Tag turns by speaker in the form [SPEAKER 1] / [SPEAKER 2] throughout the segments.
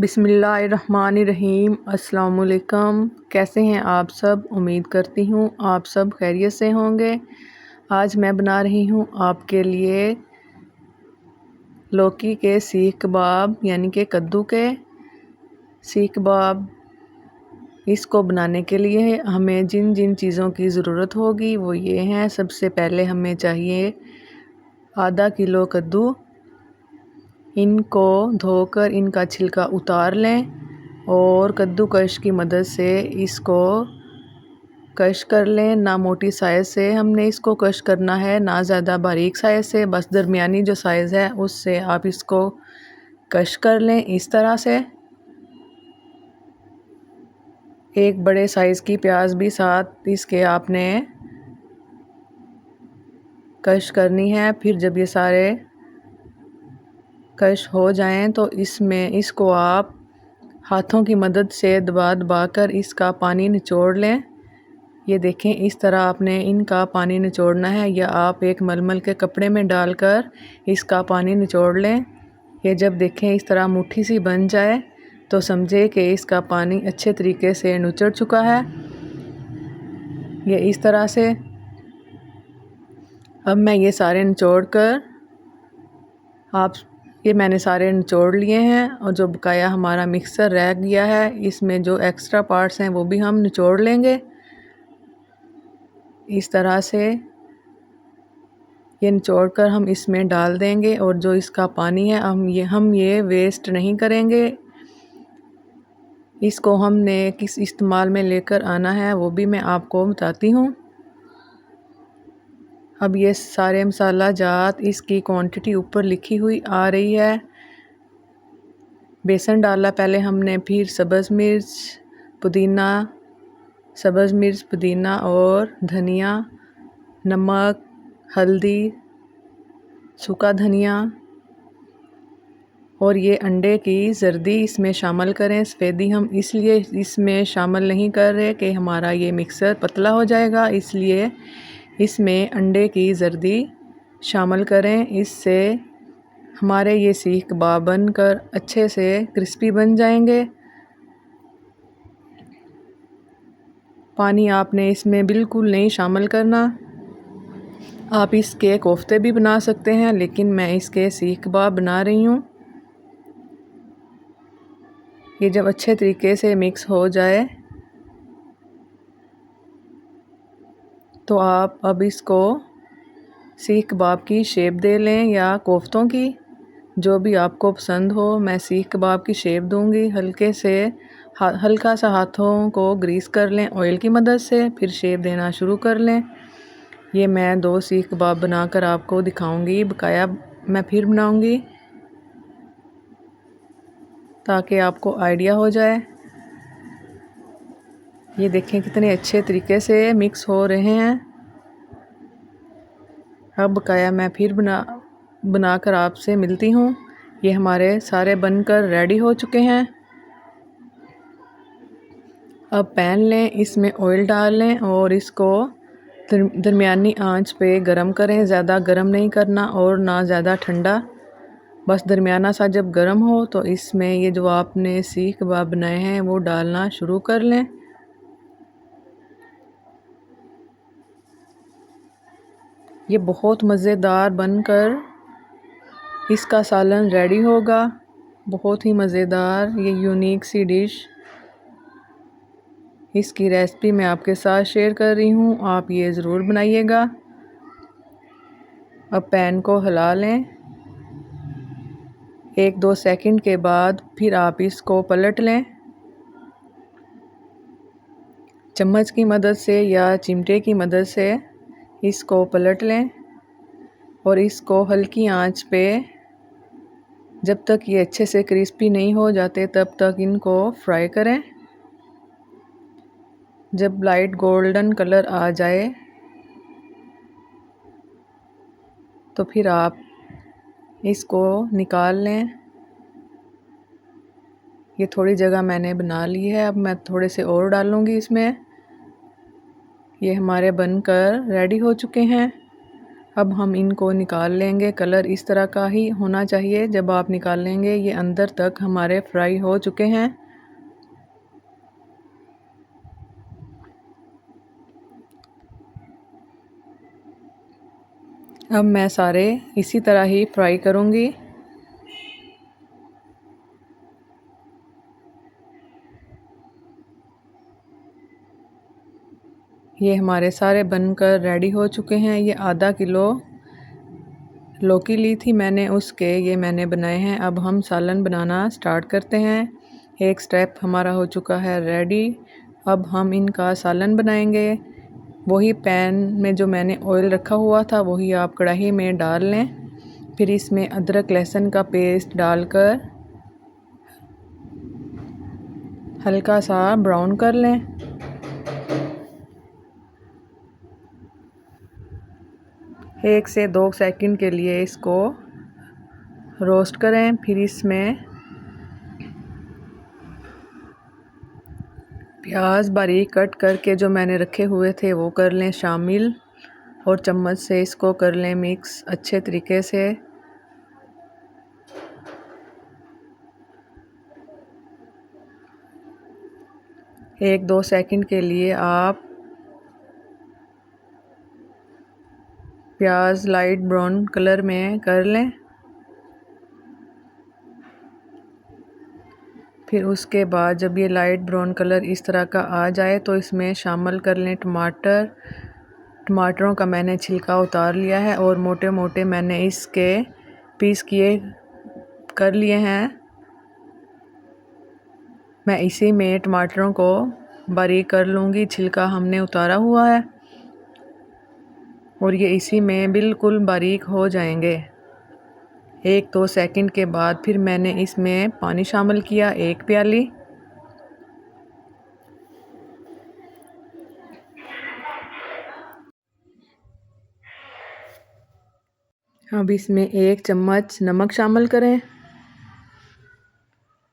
[SPEAKER 1] बिस्मिल्लाहिर्रहमानिर्रहीम। अस्सलाम वालेकुम। कैसे हैं आप सब? उम्मीद करती हूँ आप सब खैरियत से होंगे। आज मैं बना रही हूँ आपके लिए लौकी के सीख कबाब यानी कि कद्दू के सीख कबाब। इसको बनाने के लिए हमें जिन जिन चीज़ों की ज़रूरत होगी वो ये हैं। सबसे पहले हमें चाहिए आधा किलो कद्दू। इनको धोकर इनका छिलका उतार लें और कद्दूकश की मदद से इसको कश कर लें। ना मोटी साइज़ से हमने इसको कश करना है, ना ज़्यादा बारीक साइज़ से, बस दरमियानी जो साइज़ है उससे आप इसको कश कर लें। इस तरह से एक बड़े साइज़ की प्याज भी साथ इसके आपने कश करनी है। फिर जब ये सारे कश हो जाएं तो इसको आप हाथों की मदद से दबा दबा कर इसका पानी निचोड़ लें। ये देखें, इस तरह आपने इनका पानी निचोड़ना है, या आप एक मलमल के कपड़े में डालकर इसका पानी निचोड़ लें। ये जब देखें इस तरह मुट्ठी सी बन जाए तो समझे कि इसका पानी अच्छे तरीके से निचड़ चुका है। ये इस तरह से अब मैं ये सारे निचोड़ कर ये मैंने सारे निचोड़ लिए हैं, और जो बकाया हमारा मिक्सर रह गया है इसमें जो एक्स्ट्रा पार्ट्स हैं वो भी हम निचोड़ लेंगे। इस तरह से ये निचोड़ कर हम इसमें डाल देंगे, और जो इसका पानी है हम ये वेस्ट नहीं करेंगे। इसको हमने किस इस्तेमाल में लेकर आना है वो भी मैं आपको बताती हूँ। अब ये सारे मसाला जात इसकी क्वांटिटी ऊपर लिखी हुई आ रही है। बेसन डाला पहले हमने, फिर सब्ज़ मिर्च, पुदीना और धनिया, नमक, हल्दी, सूखा धनिया, और ये अंडे की जर्दी इसमें शामिल करें। सफ़ेदी हम इसलिए इसमें शामिल नहीं कर रहे कि हमारा ये मिक्सर पतला हो जाएगा, इसलिए इसमें अंडे की जर्दी शामिल करें। इससे हमारे ये सीख कबाब बनकर अच्छे से क्रिस्पी बन जाएंगे। पानी आपने इसमें बिल्कुल नहीं शामिल करना। आप इसके कोफ्ते भी बना सकते हैं, लेकिन मैं इसके सीख कबाब बना रही हूँ। ये जब अच्छे तरीके से मिक्स हो जाए तो आप अब इसको सीख कबाब की शेप दे लें, या कोफ्तों की, जो भी आपको पसंद हो। मैं सीख कबाब की शेप दूंगी। हल्का सा हाथों को ग्रीस कर लें ऑयल की मदद से, फिर शेप देना शुरू कर लें। ये मैं 2 सीख कबाब बनाकर आपको दिखाऊंगी, बकाया मैं फिर बनाऊंगी ताकि आपको आइडिया हो जाए। ये देखें कितने अच्छे तरीके से मिक्स हो रहे हैं। अब बकाया मैं फिर बनाकर आपसे मिलती हूँ। ये हमारे सारे बनकर रेडी हो चुके हैं। अब पैन लें, इसमें ऑयल डाल लें और इसको दरमियानी आंच पे गरम करें। ज़्यादा गरम नहीं करना और ना ज़्यादा ठंडा, बस दरमियाना सा जब गरम हो तो इसमें ये जो आपने सीख कबाब बनाए हैं वो डालना शुरू कर लें। ये बहुत मज़ेदार बनकर इसका सालन रेडी होगा। बहुत ही मज़ेदार ये यूनिक सी डिश, इसकी रेसिपी मैं आपके साथ शेयर कर रही हूँ। आप ये ज़रूर बनाइएगा। अब पैन को हिला लें। 1-2 सेकंड के बाद फिर आप इसको पलट लें। चम्मच की मदद से या चिमटे की मदद से इसको पलट लें, और इसको हल्की आंच पे जब तक ये अच्छे से क्रिस्पी नहीं हो जाते तब तक इनको फ्राई करें। जब लाइट गोल्डन कलर आ जाए तो फिर आप इसको निकाल लें। ये थोड़ी जगह मैंने बना ली है, अब मैं थोड़े से और डालूँगी इसमें। ये हमारे बनकर रेडी हो चुके हैं। अब हम इनको निकाल लेंगे। कलर इस तरह का ही होना चाहिए जब आप निकाल लेंगे। ये अंदर तक हमारे फ्राई हो चुके हैं। अब मैं सारे इसी तरह ही फ्राई करूँगी। ये हमारे सारे बनकर रेडी हो चुके हैं। ये आधा किलो लौकी ली थी मैंने, उसके ये मैंने बनाए हैं। अब हम सालन बनाना स्टार्ट करते हैं। एक स्टेप हमारा हो चुका है रेडी। अब हम इनका सालन बनाएंगे। वही पैन में जो मैंने ऑयल रखा हुआ था वही आप कढ़ाई में डाल लें। फिर इसमें अदरक लहसुन का पेस्ट डालकर हल्का सा ब्राउन कर लें। एक से 2 सेकंड के लिए इसको रोस्ट करें। फिर इसमें प्याज बारीक कट करके जो मैंने रखे हुए थे वो कर लें शामिल, और चम्मच से इसको कर लें मिक्स अच्छे तरीके से। एक 2 सेकंड के लिए आप प्याज लाइट ब्राउन कलर में कर लें। फिर उसके बाद जब ये लाइट ब्राउन कलर इस तरह का आ जाए तो इसमें शामिल कर लें टमाटर। टमाटरों का मैंने छिलका उतार लिया है और मोटे मोटे मैंने इसके पीस किए कर लिए हैं। मैं इसी में टमाटरों को बारीक कर लूँगी। छिलका हमने उतारा हुआ है और ये इसी में बिल्कुल बारीक हो जाएंगे। 1-2 सेकंड के बाद फिर मैंने इसमें पानी शामिल किया 1 प्याली। अब इसमें 1 चम्मच नमक शामिल करें,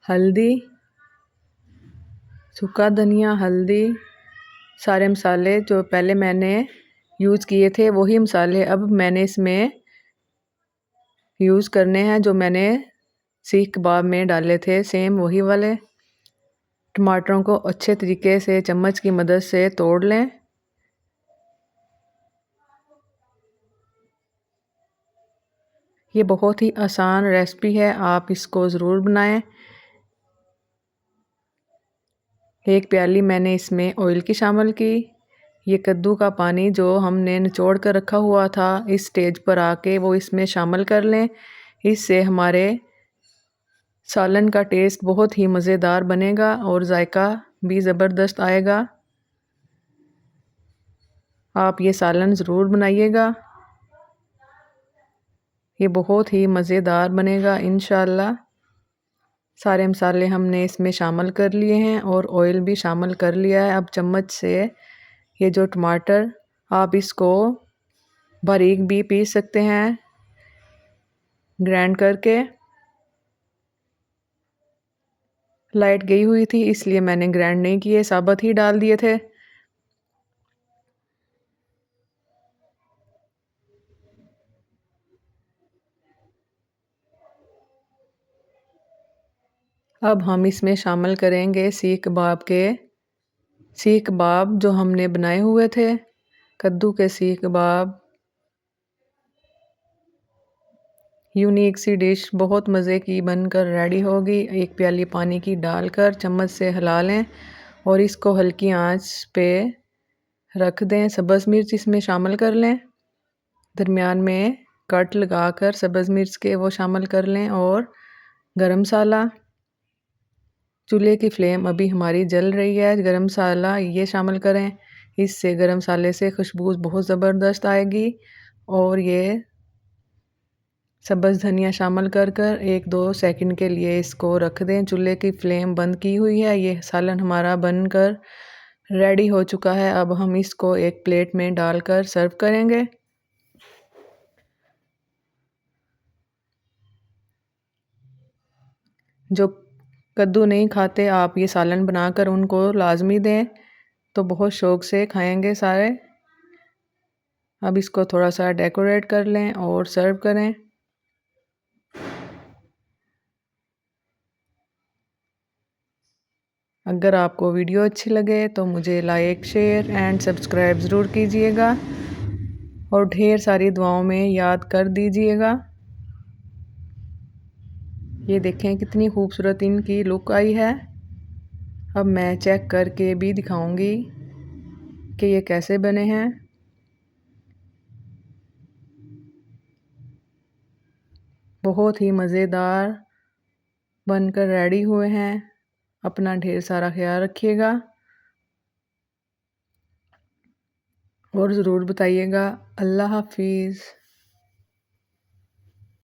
[SPEAKER 1] हल्दी, सूखा धनिया, हल्दी, सारे मसाले जो पहले मैंने यूज़ किए थे वही मसाले अब मैंने इसमें यूज़ करने हैं जो मैंने सीख कबाब में डाले थे, सेम वही वाले। टमाटरों को अच्छे तरीके से चम्मच की मदद से तोड़ लें। ये बहुत ही आसान रेसिपी है, आप इसको ज़रूर बनाएं। 1 प्याली मैंने इसमें ऑयल की शामिल की। ये कद्दू का पानी जो हमने निचोड़ कर रखा हुआ था इस स्टेज पर आके वो इसमें शामिल कर लें। इससे हमारे सालन का टेस्ट बहुत ही मज़ेदार बनेगा और जायका भी ज़बरदस्त आएगा। आप ये सालन ज़रूर बनाइएगा, ये बहुत ही मज़ेदार बनेगा इंशाअल्लाह। सारे मसाले हमने इसमें शामिल कर लिए हैं और ऑयल भी शामिल कर लिया है। अब चम्मच से ये जो टमाटर आप इसको बारीक भी पीस सकते हैं ग्राइंड करके। लाइट गई हुई थी इसलिए मैंने ग्राइंड नहीं किए, साबुत ही डाल दिए थे। अब हम इसमें शामिल करेंगे सीख कबाब जो हमने बनाए हुए थे, कद्दू के सीख कबाब। यूनिक सी डिश बहुत मज़े की बनकर रेडी होगी। 1 प्याली पानी की डालकर चम्मच से हिला लें और इसको हल्की आंच पे रख दें। सब्ज़ मिर्च इसमें शामिल कर लें, दरमियान में कट लगाकर सब्ज़ मिर्च के वो शामिल कर लें, और गरम मसाला। चूल्हे की फ्लेम अभी हमारी जल रही है। गरम मसाला ये शामिल करें, इससे गरम मसाले से खुशबू बहुत ज़बरदस्त आएगी। और ये सब्ज़ धनिया शामिल कर 1-2 सेकंड के लिए इसको रख दें। चूल्हे की फ्लेम बंद की हुई है। ये सालन हमारा बनकर रेडी हो चुका है। अब हम इसको एक प्लेट में डालकर सर्व करेंगे। जो कद्दू नहीं खाते आप ये सालन बनाकर उनको लाजमी दें, तो बहुत शौक़ से खाएंगे सारे। अब इसको थोड़ा सा डेकोरेट कर लें और सर्व करें। अगर आपको वीडियो अच्छी लगे तो मुझे लाइक, शेयर एंड सब्सक्राइब ज़रूर कीजिएगा और ढेर सारी दुआओं में याद कर दीजिएगा। ये देखें कितनी खूबसूरत इनकी लुक आई है। अब मैं चेक करके भी दिखाऊंगी कि ये कैसे बने हैं। बहुत ही मज़ेदार बनकर रेडी हुए हैं। अपना ढेर सारा ख्याल रखिएगा और ज़रूर बताइएगा। अल्लाह हाफिज़।